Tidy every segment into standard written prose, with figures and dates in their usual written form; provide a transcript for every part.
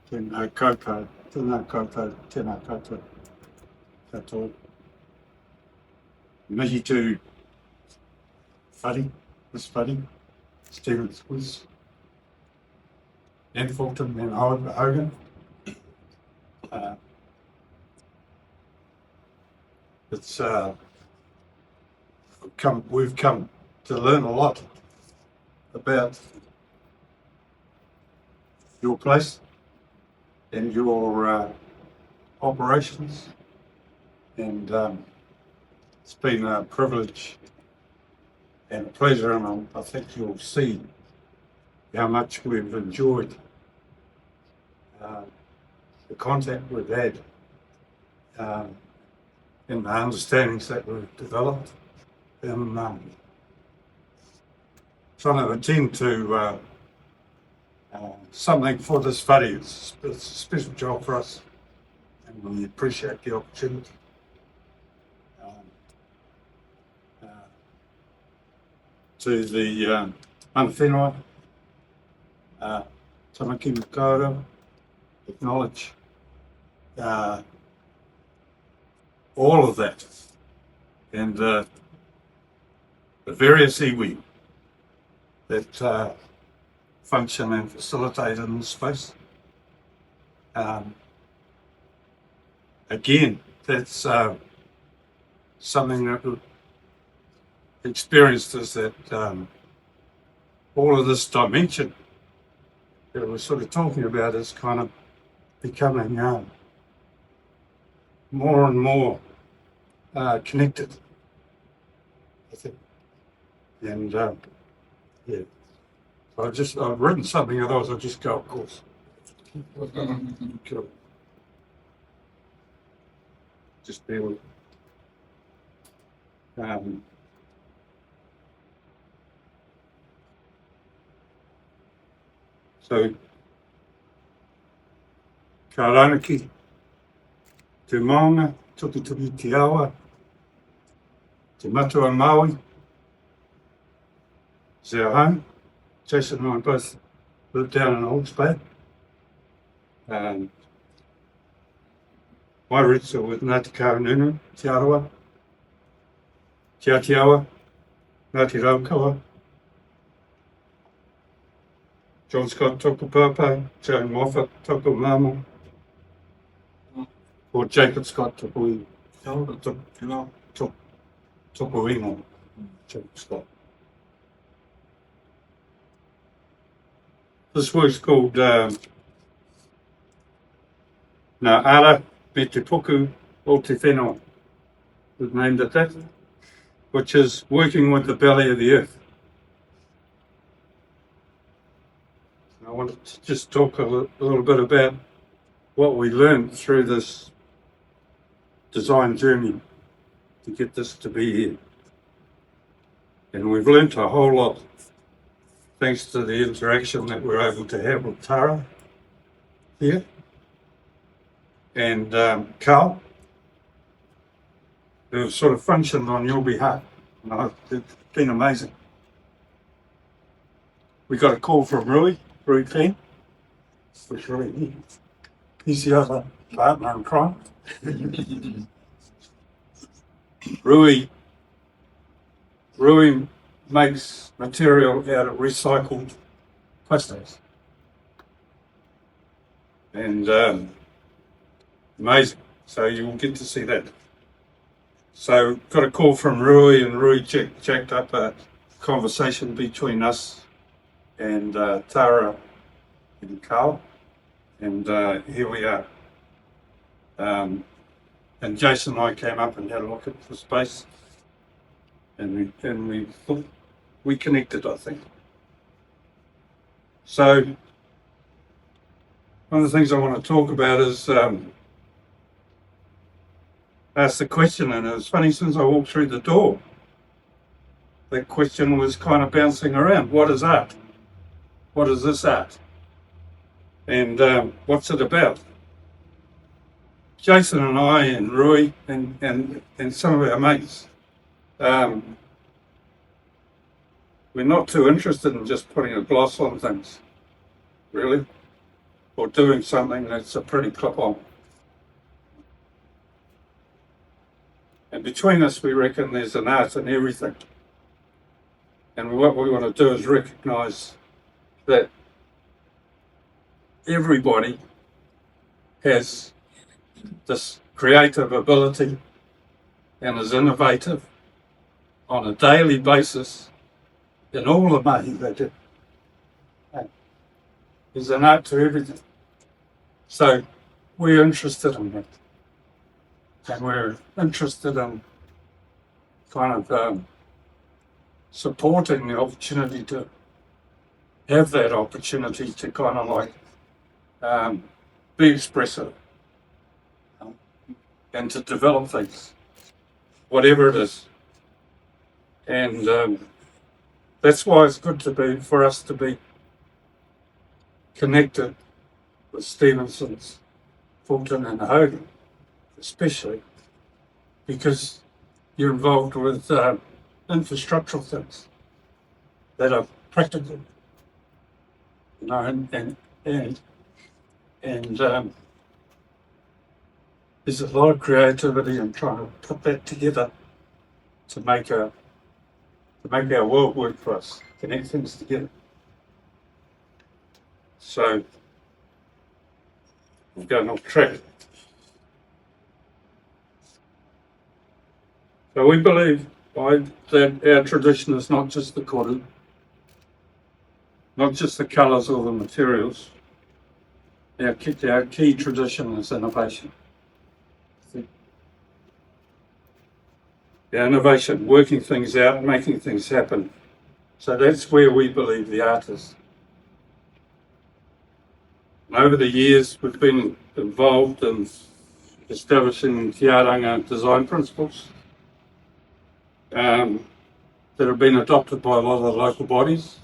Tēnā koutou, tēnā koutou, tēnā koutou katoa. Mihi to whare, this whare, Stevenson and Fulton and Hogan. We've come to learn a lot about your place and your operations, and it's been a privilege and a pleasure, and I think you'll see how much we've enjoyed the contact we've had and the understandings that we've developed in trying to attend to something for this whare. It's a special job for us, and we appreciate the opportunity. To the unwhenua, tamaki kōrero, acknowledge all of that, and the various iwi that function and facilitate in this space. Again, that's something that we've experienced, is that all of this dimension that we're sort of talking about is kind of becoming more and more connected, I think. And yeah, so I've written something, otherwise I'll just go, of course. Cool. Just bear with me. So, ka ranaki, te maunga, tuki te awa, te matua Maui, is our home. Jason and I both lived down in Hawke's Bay. My roots are with Ngāti Karanunu, Aotearoa, Te Aotearoa, Ngāti Raukawa, John Scott whakapapa, Joan Moffat whakamamo, or Jacob Scott whakuingo, Jacob Scott. This work's called Nā Ara me te puku o te whenua. We've named it that, which is working with the belly of the earth. I wanted to just talk a little bit about what we learned through this design journey to get this to be here. And we've learned a whole lot thanks to the interaction that we're able to have with Tara here and Carl, who have sort of functioned on your behalf. And it's been amazing. We got a call from Rui Pen, which really, he's the other partner in crime. Rui makes material out of recycled plastics. And amazing. So you will get to see that. So got a call from Rui, and Rui jacked up a conversation between us and Tara and Carl, and here we are. And Jason and I came up and had a look at the space, and we connected, I think. So one of the things I want to talk about is ask the question, and it was funny, since I walked through the door, that question was kind of bouncing around. What is art? What is this art? And what's it about? Jason and I and Rui and some of our mates, we're not too interested in just putting a gloss on things, really. or doing something that's a pretty clip-on. And between us, we reckon there's an art in everything. And what we want to do is recognise that everybody has this creative ability and is innovative on a daily basis in all the mahi they do. There's an art to everything. So we're interested in that. And we're interested in kind of supporting the opportunity to have that opportunity to kind of like be expressive and to develop things, whatever it is. And that's why it's good for us to be connected with Stevenson's, Fulton and Hogan, especially because you're involved with infrastructural things that are practical, you know, and there's a lot of creativity in trying to put that together to make our world work for us, connect things together. So we're going off track. So we believe that our tradition is not just the kōrero, not just the colours or the materials. Our key tradition is innovation. The innovation, working things out, making things happen. So that's where we believe the art is. And over the years, we've been involved in establishing Te Aranga design principles that have been adopted by a lot of the local bodies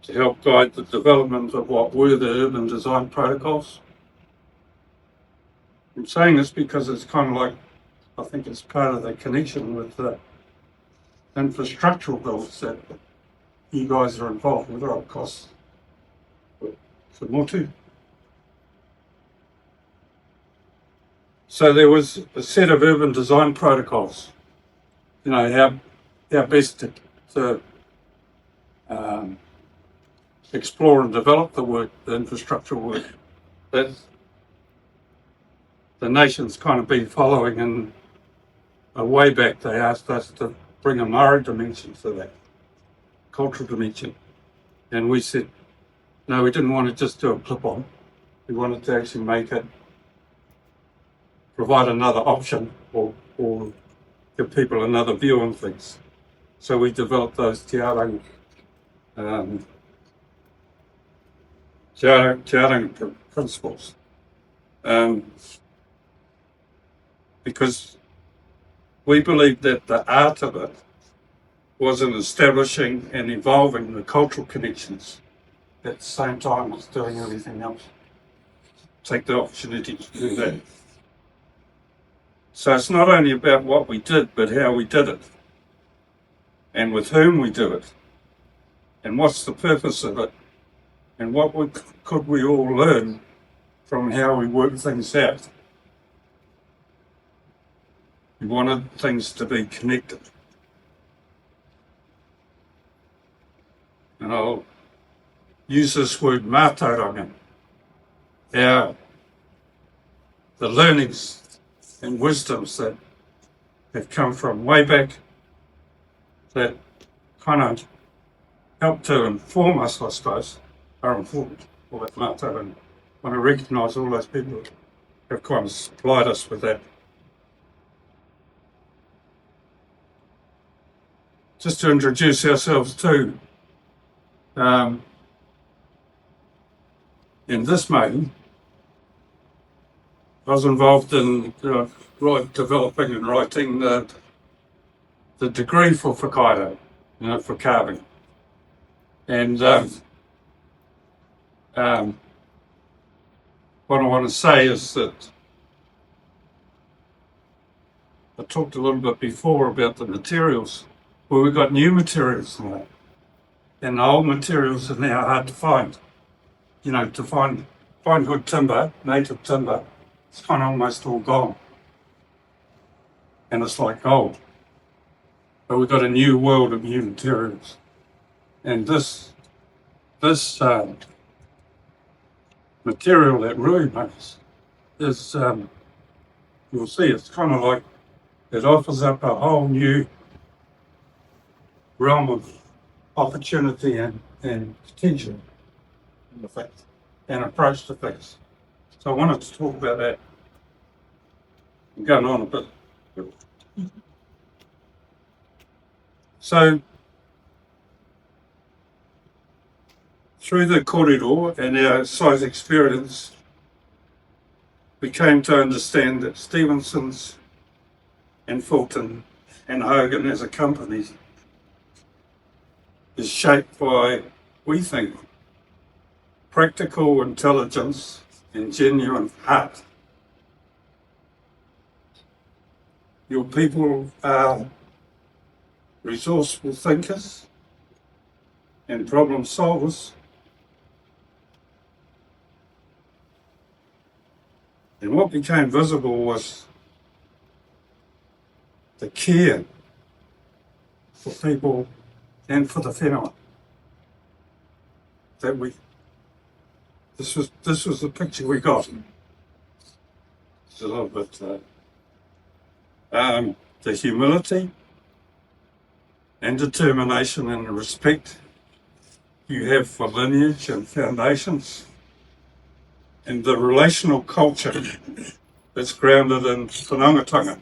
to help guide the development of what were the urban design protocols. I'm saying this because it's kind of like, I think it's part of the connection with the infrastructural bills that you guys are involved with, right? Costs for more too. So there was a set of urban design protocols, you know, how best to explore and develop the work, the infrastructure work that the nation's kind of been following. And a way back they asked us to bring a Maori dimension to that, cultural dimension. And we said, no, we didn't want to just do a clip-on. We wanted to actually make it, provide another option or give people another view on things. So we developed those Te Aranga principles. Because we believe that the art of it was in establishing and evolving the cultural connections at the same time as doing everything else. Take the opportunity to do that. So it's not only about what we did, but how we did it, and with whom we did it, and what's the purpose of it, and what could we all learn from how we work things out. We wanted things to be connected. And I'll use this word mātauranga. The learnings and wisdoms that have come from way back that kind of help to inform us, I suppose, are important. All that mātauranga. I want to recognise all those people who have kind of supplied us with that. Just to introduce ourselves too, in this meeting, I was involved in developing and writing the degree for whakairo, you know, for carving. And what I want to say is that I talked a little bit before about the materials. Well, we've got new materials now, and the old materials are now hard to find. to find good timber, native timber, it's kind of almost all gone. And it's like gold. But we've got a new world of new materials. And this material that Rui makes is, you'll see, it's kind of like, it offers up a whole new realm of opportunity and potential and approach to things. So I wanted to talk about that. I'm going on a bit. So through the kōrero and our size experience, we came to understand that Stevenson's and Fulton and Hogan as a company is shaped by, we think, practical intelligence and genuine heart. Your people are resourceful thinkers and problem solvers. And what became visible was the care for people and for the whenua. This was the picture we got. It's a little bit the humility and determination and the respect you have for lineage and foundations, and the relational culture that's grounded in whanaungatanga.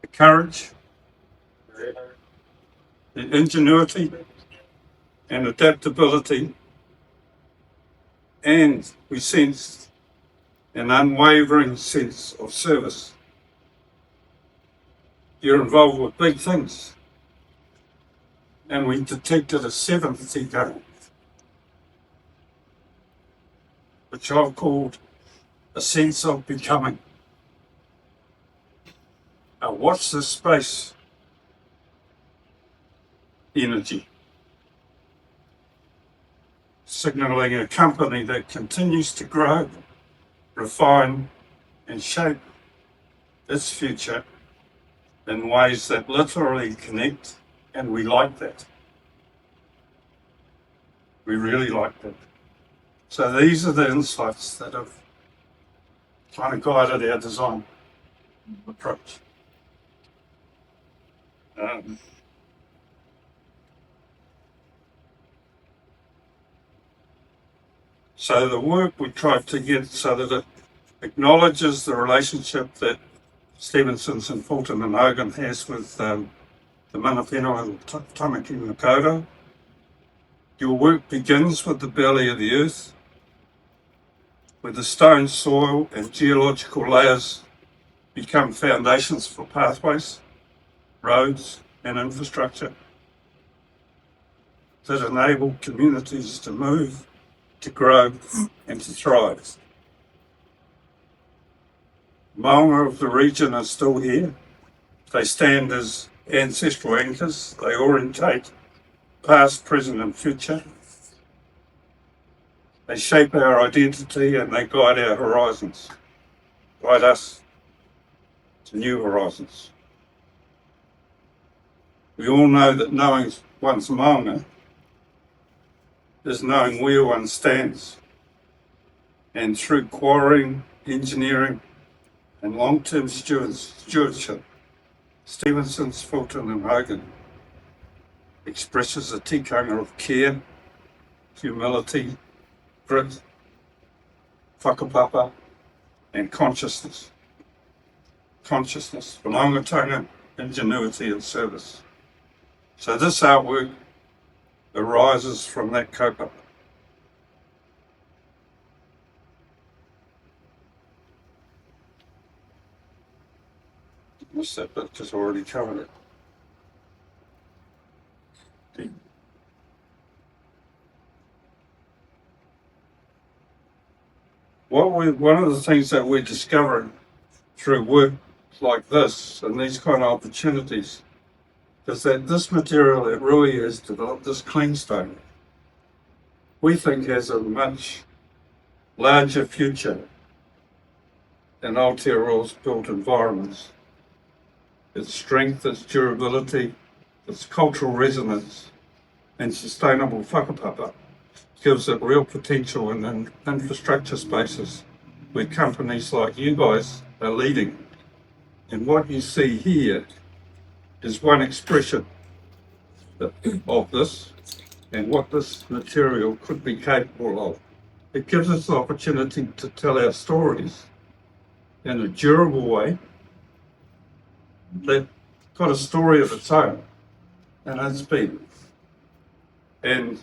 The courage, the ingenuity and adaptability, and we sensed an unwavering sense of service. You're involved with big things. And we detected a seventh tikanga, which I've called a sense of becoming. A watch this space energy, signalling a company that continues to grow, refine and shape its future in ways that literally connect. And we like that. We really like that. So these are the insights that have kind of guided our design approach. So the work we tried to get so that it acknowledges the relationship that Stevenson and Fulton and Hogan has with the mana whenua and tamaki and kōrero. Your work begins with the belly of the earth, where the stone, soil and geological layers become foundations for pathways, roads and infrastructure that enable communities to move, to grow and to thrive. Maunga of the region are still here. They stand as ancestral anchors. They orientate past, present and future. They shape our identity and they guide our horizons, guide us to new horizons. We all know that knowing one's maunga is knowing where one stands. And through quarrying, engineering and long-term stewardship, Stevenson, Fulton and Hogan expresses a tikanga of care, humility, grit, whakapapa and consciousness, whanaungatanga, ingenuity and service. So this artwork arises from that kaupapa. Missed that bit because I already covered it. One of the things that we're discovering through work like this and these kind of opportunities is that this material that Rui has developed, this Cleanstone, we think has a much larger future in Aotearoa's built environments. Its strength, its durability, its cultural resonance and sustainable whakapapa gives it real potential in infrastructure spaces where companies like you guys are leading. And what you see here is one expression of this and what this material could be capable of. It gives us the opportunity to tell our stories in a durable way that got a story of its own and its people. And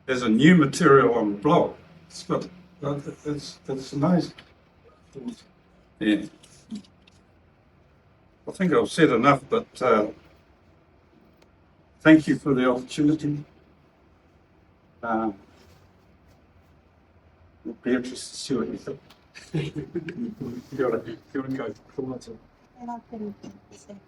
as a new material on the blog, it's amazing. Yeah. I think I've said enough, but thank you for the opportunity. We'll be interested to see what you think. Kia ora. Kia ora koutou. And I'll put it in.